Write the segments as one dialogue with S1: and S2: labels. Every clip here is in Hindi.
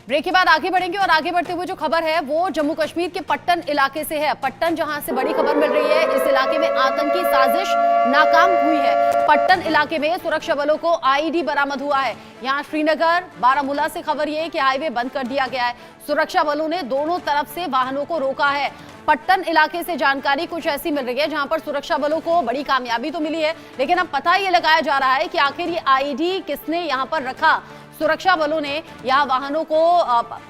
S1: ब्रेक के बाद आगे बढ़ेंगे और आगे बढ़ते हुए जो खबर है वो जम्मू कश्मीर के पट्टन इलाके से है। पट्टन जहां से बड़ी खबर मिल रही है, इस इलाके में आतंकी साजिश नाकाम हुई है। पट्टन इलाके में सुरक्षा बलों को आईईडी बरामद हुआ है। यहां श्रीनगर बारामूला से खबर ये कि हाईवे बंद कर दिया गया है। सुरक्षा बलों ने दोनों तरफ से वाहनों को रोका है। पट्टन इलाके से जानकारी कुछ ऐसी मिल रही है जहां पर सुरक्षा बलों को बड़ी कामयाबी तो मिली है, लेकिन अब पता ये लगाया जा रहा है कि आखिर ये आईईडी किसने यहां पर रखा। सुरक्षा बलों ने यहां वाहनों को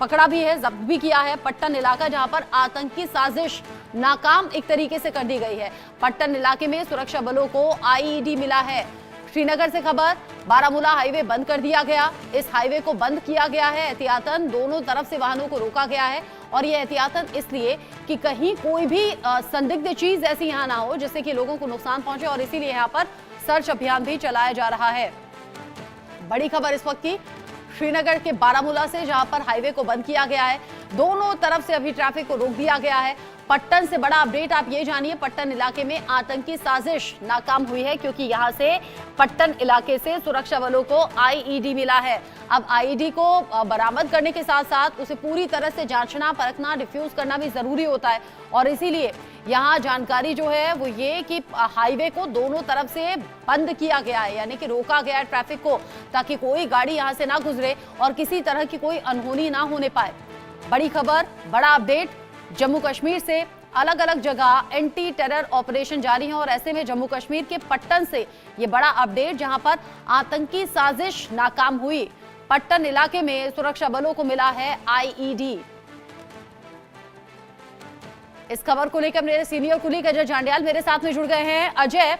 S1: पकड़ा भी है, जब्त भी किया है। पट्टन इलाका जहां पर आतंकी साजिश नाकाम एक तरीके से कर दी गई है। पट्टन इलाके में सुरक्षा बलों को आईईडी मिला है। श्रीनगर से खबर, बारामूला हाईवे बंद कर दिया गया। इस हाईवे को बंद किया गया है, एहतियातन दोनों तरफ से वाहनों को रोका गया है और ये एहतियातन इसलिए कि कहीं कोई भी संदिग्ध चीज ऐसी यहां ना हो जिससे कि लोगों को नुकसान पहुंचे, और इसीलिए यहां पर सर्च अभियान भी चलाया जा रहा है। बड़ी खबर इस वक्त की श्रीनगर के बारामूला से, जहां पर हाईवे को बंद किया गया है। दोनों तरफ से अभी ट्रैफिक को रोक दिया गया है। पट्टन से बड़ा अपडेट आप ये जानिए, पट्टन इलाके में आतंकी साजिश नाकाम हुई है क्योंकि यहां से पट्टन इलाके से सुरक्षा बलों को आईईडी मिला है। अब आईईडी को बरामद करने के साथ साथ उसे पूरी तरह से जांचना, परखना, डिफ्यूज करना भी जरूरी होता है, और इसीलिए यहाँ जानकारी जो है वो ये कि हाईवे को दोनों तरफ से बंद किया गया है, यानी कि रोका गया है ट्रैफिक को, ताकि कोई गाड़ी यहाँ से ना गुजरे और किसी तरह की कोई अनहोनी ना होने पाए। बड़ी खबर, बड़ा अपडेट जम्मू कश्मीर से। अलग अलग जगह एंटी टेरर ऑपरेशन जारी है और ऐसे में जम्मू कश्मीर के पट्टन से ये बड़ा अपडेट, जहां पर आतंकी साजिश नाकाम हुई। पट्टन इलाके में सुरक्षा बलों को मिला है आईईडी। इस खबर को लेकर मेरे सीनियर कुलीग अजय जांडियाल मेरे साथ में जुड़ गए हैं। अजय,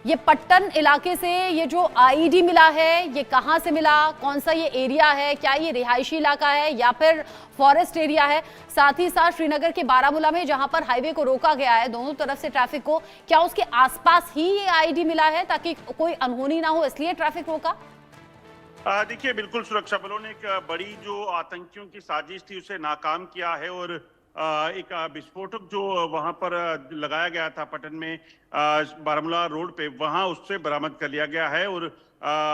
S1: ये पट्टन इलाके से ये जो आईईडी मिला है, ये कहां से मिला, कौन सा ये एरिया है, क्या ये रिहायशी इलाका है या फिर फॉरेस्ट एरिया है? साथ ही साथ श्रीनगर के बारामूला में जहां पर हाईवे को रोका गया है दोनों तरफ से ट्रैफिक को, क्या उसके आसपास ही ये आईईडी मिला है ताकि कोई अनहोनी ना हो, इसलिए ट्रैफिक रोका?
S2: देखिए, बिल्कुल सुरक्षा बलों ने एक बड़ी जो आतंकियों की साजिश थी उसे नाकाम किया है और एक विस्फोटक जो वहां पर लगाया गया था पट्टन में बारामूला रोड पे, वहां उससे बरामद कर लिया गया है और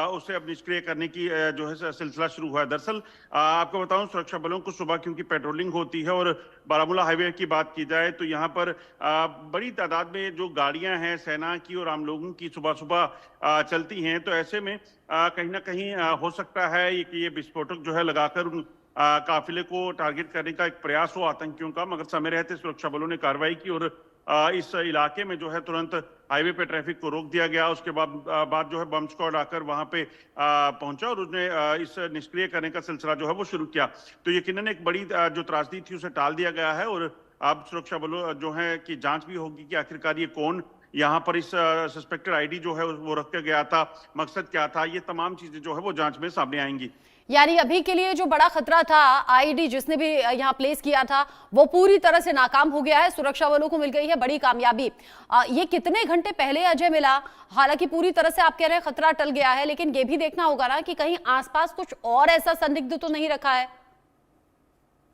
S2: उसे अब निष्क्रिय करने की जो है सिलसिला शुरू हुआ है। दरअसल आपको बताऊं, सुरक्षा बलों को सुबह क्योंकि पेट्रोलिंग होती है और बारामूला हाईवे की बात की जाए तो यहाँ पर बड़ी तादाद में जो गाड़ियां हैं सेना की और आम लोगों की सुबह सुबह चलती हैं, तो ऐसे में कहीं ना कहीं हो सकता है कि ये विस्फोटक जो है लगाकर उन काफिले को टारगेट करने का एक प्रयास हो आतंकियों का, मगर समय रहते सुरक्षा बलों ने कार्रवाई की और इस इलाके में जो है तुरंत हाईवे पे ट्रैफिक को रोक दिया गया। उसके बाद जो है बम स्क्वाड आकर वहां पे पहुंचा और उसने इस निष्क्रिय करने का सिलसिला जो है वो शुरू किया। तो यकीनन एक बड़ी जो त्रासदी थी उसे टाल दिया गया है और अब सुरक्षा बलों जो है की जांच भी होगी कि आखिरकार ये कौन यहाँ पर इस सस्पेक्टेड आईडी जो है वो रख के गया था, मकसद क्या था, ये तमाम चीजें जो है वो जांच में सामने आएंगी।
S1: यानी अभी के लिए जो बड़ा खतरा था, आईईडी जिसने भी यहाँ प्लेस किया था, वो पूरी तरह से नाकाम हो गया है। सुरक्षा बलों को मिल गई है बड़ी कामयाबी। ये कितने घंटे पहले अजय मिला? हालांकि पूरी तरह से आप कह रहे हैं खतरा टल गया है, लेकिन ये भी देखना होगा ना कि कहीं आसपास कुछ और ऐसा संदिग्ध तो नहीं रखा है।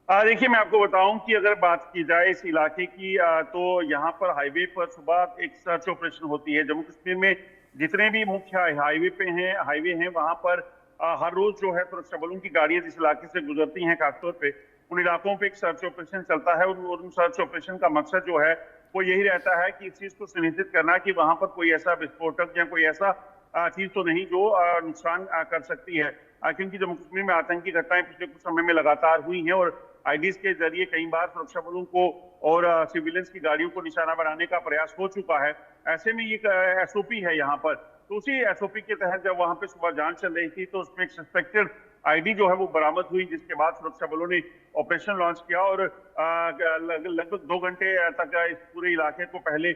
S2: देखिए, मैं आपको बताऊं कि अगर बात की जाए इस इलाके की तो यहाँ पर हाईवे पर सुबह एक सर्च ऑपरेशन होती है। जम्मू कश्मीर में जितने भी मुख्य हाईवे हैं वहां पर हर रोज जो है सुरक्षा बलों की गाड़ियां जिस इलाके से गुजरती हैं, खासतौर पे उन इलाकों पे एक सर्च ऑपरेशन चलता है और उन सर्च ऑपरेशन का मकसद जो है वो यही रहता है कि इस चीज को सुनिश्चित करना कि वहां पर कोई ऐसा विस्फोटक या कोई ऐसा चीज तो नहीं जो नुकसान कर सकती है, क्योंकि जम्मू कश्मीर में आतंकी घटनाएं पिछले कुछ समय में लगातार हुई हैं और आईडीज के जरिए कई बार सुरक्षा बलों को और सिविलियंस की गाड़ियों को निशाना बनाने का प्रयास हो चुका है। ऐसे में ये एसओपी है यहाँ पर, तो उसी एसओपी के तहत जब वहां पे सुबह जांच चल रही थी तो उसमें एक सस्पेक्टेड आईडी जो है वो बरामद हुई, जिसके बाद सुरक्षा बलों ने ऑपरेशन लॉन्च किया और लगभग 2 घंटे तक इस पूरे इलाके को पहले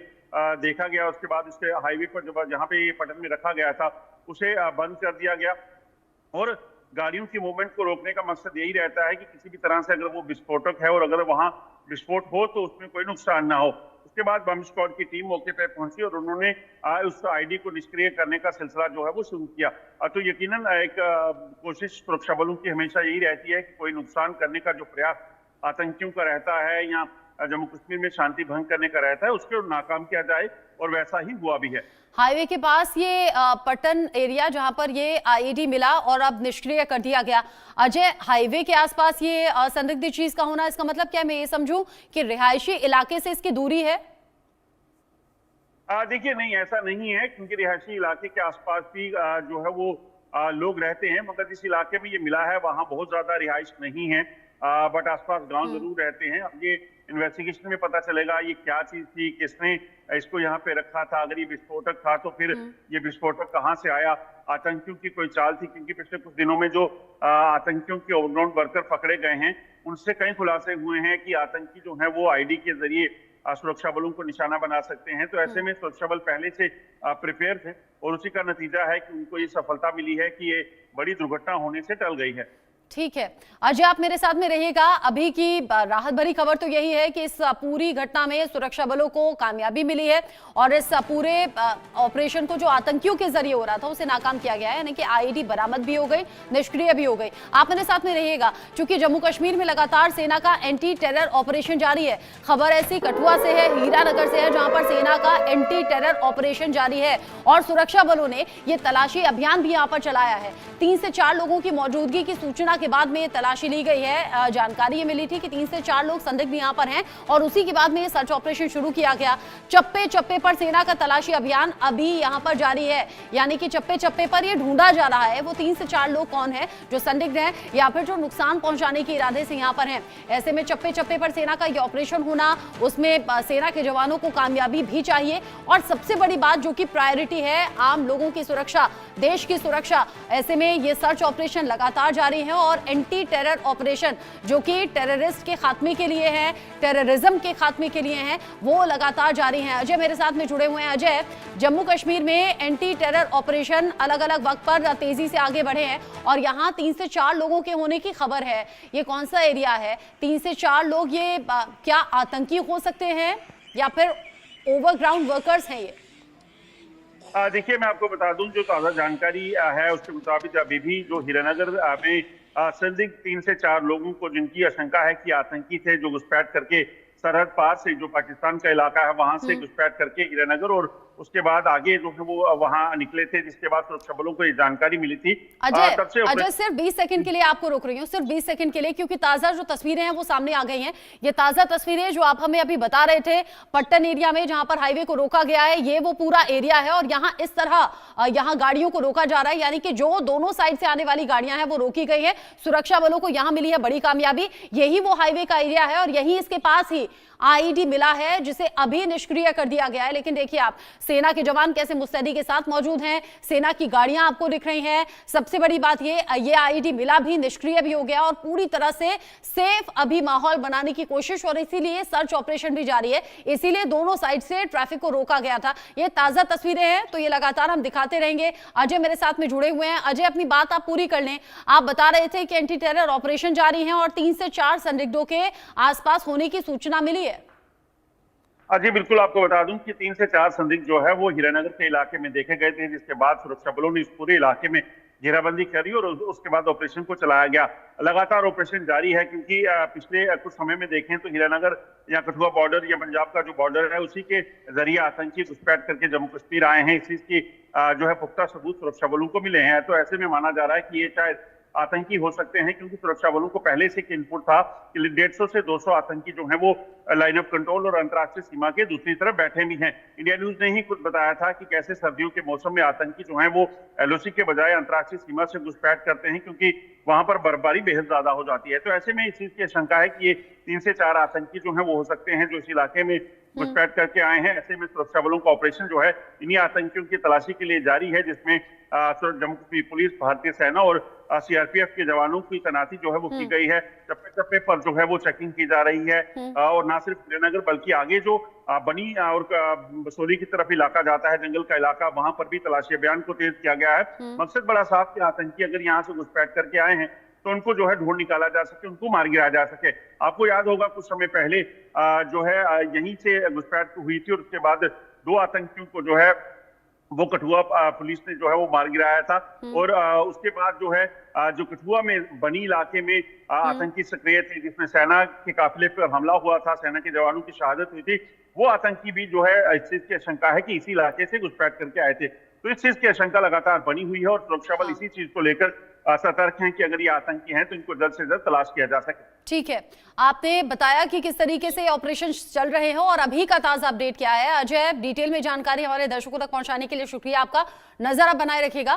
S2: देखा गया। उसके बाद इसके हाईवे पर जहां पे ये पट्टन में रखा गया था उसे बंद कर दिया गया और गाड़ियों की मूवमेंट को रोकने का मकसद यही रहता है कि किसी भी तरह से अगर वो विस्फोटक है और अगर वहां विस्फोट हो तो उसमें कोई नुकसान ना हो। उसके बाद बम स्क्वाड की टीम मौके पर पहुंची और उन्होंने उस आईडी को निष्क्रिय करने का सिलसिला जो है वो शुरू किया। तो यकीनन एक कोशिश सुरक्षा बलों की हमेशा यही रहती है कि कोई नुकसान करने का जो प्रयास आतंकियों का रहता है या जम्मू कश्मीर में शांति भंग करने का रहता है उसको नाकाम किया जाए, और वैसा ही हुआ भी है।
S1: हाईवे के पास ये पट्टन एरिया जहां पर ये आईईडी मिला और अब निष्क्रिय कर दिया गया। अजय, हाईवे के आसपास ये संदिग्ध चीज का होना, इसका मतलब क्या मैं ये समझूं कि रिहायशी इलाके से इसकी दूरी है?
S2: देखिए, नहीं, ऐसा नहीं है, क्योंकि रिहायशी इलाके के आसपास भी जो है वो लोग रहते हैं, मगर जिस इलाके में ये मिला है वहां बहुत ज्यादा रिहाइश नहीं है, बट आसपास गांव जरूर रहते हैं। अब ये इन्वेस्टिगेशन में पता चलेगा ये क्या चीज थी, किसने इसको यहाँ पे रखा था। अगर ये विस्फोटक था तो फिर ये विस्फोटक कहाँ से आया, आतंकियों की कोई चाल थी, क्योंकि पिछले कुछ दिनों में जो आतंकियों के ओवरग्राउंड वर्कर पकड़े गए हैं उनसे कई खुलासे हुए हैं कि आतंकी जो है वो आईडी के जरिए सुरक्षा बलों को निशाना बना सकते हैं। तो ऐसे में सुरक्षा बल पहले से प्रिपेयर थे, और उसी का नतीजा है कि उनको ये सफलता मिली है कि ये बड़ी दुर्घटना होने से टल गई है।
S1: ठीक है अजय, आप मेरे साथ में रहिएगा। अभी की राहत भरी खबर तो यही है कि इस पूरी घटना में सुरक्षा बलों को कामयाबी मिली है और इस पूरे ऑपरेशन को जो आतंकियों के जरिए हो रहा था उसे नाकाम किया गया है, यानी कि आईडी बरामद भी हो गई, निष्क्रिय भी हो गई। आप मेरे साथ में रहिएगा, क्योंकि जम्मू कश्मीर में लगातार सेना का एंटी टेरर ऑपरेशन जारी है। खबर ऐसी कठुआ से है, हीरानगर से है, जहां पर सेना का एंटी टेरर ऑपरेशन जारी है और सुरक्षा बलों ने यह तलाशी अभियान भी यहां पर चलाया है। 3 से 4 लोगों की मौजूदगी की सूचना के बाद में ये तलाशी ली गई है। जानकारी ये मिली थी कि 3 से 4 लोग संदिग्ध यहां पर हैं और उसी के बाद में ये सर्च ऑपरेशन शुरू किया गया। चप्पे चप्पे पर सेना का तलाशी अभियान अभी यहां पर जारी है, यानी कि चप्पे चप्पे पर ये ढूंढा जा रहा है वो 3 से 4 लोग कौन है जो संदिग्ध हैं या फिर जो नुकसान पहुंचाने के इरादे से यहां पर हैं। ऐसे में चप्पे चप्पे पर सेना का ये ऑपरेशन होना, उसमें सेना के जवानों को कामयाबी भी चाहिए, और सबसे बड़ी बात जो कि प्रायोरिटी है आम लोगों की सुरक्षा, देश की सुरक्षा। ऐसे में ये सर्च ऑपरेशन लगातार जारी है और एंटी टेरर ऑपरेशन जो कि टेररिस्ट के खात्मे के लिए है, टेररिज्म के खात्मे के लिए है, वो लगातार जारी है। अजय मेरे साथ में जुड़े हुए हैं। अजय, जम्मू कश्मीर में एंटी टेरर ऑपरेशन अलग अलग वक्त पर तेजी से आगे बढ़े हैं और यहाँ 3 से 4 लोगों के होने की खबर है। ये कौन सा एरिया है? 3 से 4 लोग ये क्या आतंकी हो सकते हैं या फिर ओवरग्राउंड वर्कर्स हैं ये?
S2: देखिए, मैं आपको बता दूं, जो ताज़ा जानकारी है उसके मुताबिक अभी भी जो हीरानगर में संदिग्ध 3 से 4 लोगों को, जिनकी आशंका है कि आतंकी थे, जो घुसपैठ करके सरहद पार से, जो पाकिस्तान का इलाका है वहां से घुसपैठ करके हीरानगर और उसके बाद आगे जो है वो वहां निकले थे, जिसके बाद सुरक्षा बलों को ये जानकारी मिली थी।
S1: अजय सिर्फ 20 सेकंड के लिए आपको रोक रही हूँ, सिर्फ 20 सेकंड के लिए, क्योंकि ताजा जो तस्वीरें हैं वो सामने आ गई हैं। ये ताजा तस्वीरें जो आप हमें अभी बता रहे थे पट्टन एरिया में जहां पर हाईवे को रोका गया है, ये वो पूरा एरिया है और यहाँ इस तरह यहाँ गाड़ियों को रोका जा रहा है, यानी कि जो दोनों साइड से आने वाली गाड़ियां हैं वो रोकी गई है। सुरक्षा बलों को यहाँ मिली है बड़ी कामयाबी। यही वो हाईवे का एरिया है और यही इसके पास ही आईडी मिला है जिसे अभी निष्क्रिय कर दिया गया है। लेकिन देखिए आप, सेना के जवान कैसे मुस्तैदी के साथ मौजूद हैं, सेना की गाड़ियां आपको दिख रही हैं। सबसे बड़ी बात ये आईडी मिला भी, निष्क्रिय भी हो गया और पूरी तरह से सेफ अभी माहौल बनाने की कोशिश, और इसीलिए सर्च ऑपरेशन भी जारी है, इसीलिए दोनों साइड से ट्रैफिक को रोका गया था। ये ताजा तस्वीरें हैं तो ये लगातार हम दिखाते रहेंगे। अजय मेरे साथ में जुड़े हुए हैं। अजय, अपनी बात आप पूरी कर लें। आप बता रहे थे कि एंटी टेरर ऑपरेशन जारी है और 3 से 4 संदिग्धों के आसपास होने की सूचना मिली है।
S2: जी बिल्कुल, आपको बता दूं कि 3 से 4 संदिग्ध जो है वो हीरानगर के इलाके में देखे गए थे, जिसके बाद सुरक्षा बलों ने इस पूरे इलाके में घेराबंदी करी और उसके बाद ऑपरेशन को चलाया गया। लगातार ऑपरेशन जारी है, क्योंकि पिछले कुछ समय में देखें तो हीरानगर या कठुआ बॉर्डर या पंजाब का जो बॉर्डर है उसी के जरिए आतंकी घुसपैठ करके जम्मू कश्मीर आए हैं। इस चीज की जो है पुख्ता सबूत सुरक्षा बलों को मिले हैं। तो ऐसे में माना जा रहा है कि ये शायद आतंकी हो सकते हैं, क्योंकि सुरक्षा बलों को पहले से इनपुट था कि 150 से 200 आतंकी जो है वो लाइन ऑफ कंट्रोल और अंतर्राष्ट्रीय सीमा के दूसरी तरफ बैठे भी हैं। इंडिया न्यूज ने ही खुद बताया था कि कैसे सर्दियों के मौसम में आतंकी जो है वो एलओसी के बजाय अंतर्राष्ट्रीय सीमा से घुसपैठ करते हैं, क्योंकि वहां पर बर्फबारी बेहद ज्यादा हो जाती है। तो ऐसे में इस चीज की आशंका है कि ये 3 से 4 आतंकी जो है वो हो सकते हैं जो इस इलाके में घुसपैठ करके आए हैं। ऐसे में सुरक्षा बलों का ऑपरेशन जो है इन्हीं आतंकियों की तलाशी के लिए जारी है, जिसमें जम्मू कश्मीर पुलिस, भारतीय सेना और सीआरपीएफ के जवानों की तैनाती जो है वो की गई है। चप्पे चप्पे पर जो है वो चेकिंग की जा रही है और न सिर्फ श्रीनगर बल्कि आगे जो बनी और बसोली की तरफ इलाका जाता है, जंगल का इलाका, वहां पर भी तलाशी अभियान को तेज किया गया है। मकसद बड़ा साफ कि आतंकी अगर यहाँ से घुसपैठ करके आए हैं तो उनको जो है ढूंढ निकाला जा सके, उनको मार गिराया जा सके। आपको याद होगा कुछ समय पहले जो है यहीं से घुसपैठ हुई थी और उसके बाद 2 आतंकियों को जो है वो कठुआ पुलिस ने जो है वो मार गिराया था। और उसके बाद जो है जो कठुआ में बनी इलाके में आतंकी सक्रिय थे, जिसमें सेना के काफिले पर हमला हुआ था, सेना के जवानों की शहादत हुई थी, वो आतंकी भी जो है इस चीज की आशंका है कि इसी इलाके से घुसपैठ करके आए थे। तो इस चीज की आशंका लगातार बनी हुई है और सुरक्षा बल इसी चीज को लेकर सतर्क हैं कि अगर ये आतंकी हैं तो इनको जल्द से जल्द तलाश किया जा सके।
S1: ठीक है, आपने बताया कि किस तरीके से ऑपरेशन चल रहे हैं और अभी का ताजा अपडेट क्या है। अजय, डिटेल में जानकारी हमारे दर्शकों तक पहुंचाने के लिए शुक्रिया आपका। नजर आप बनाए रखिएगा।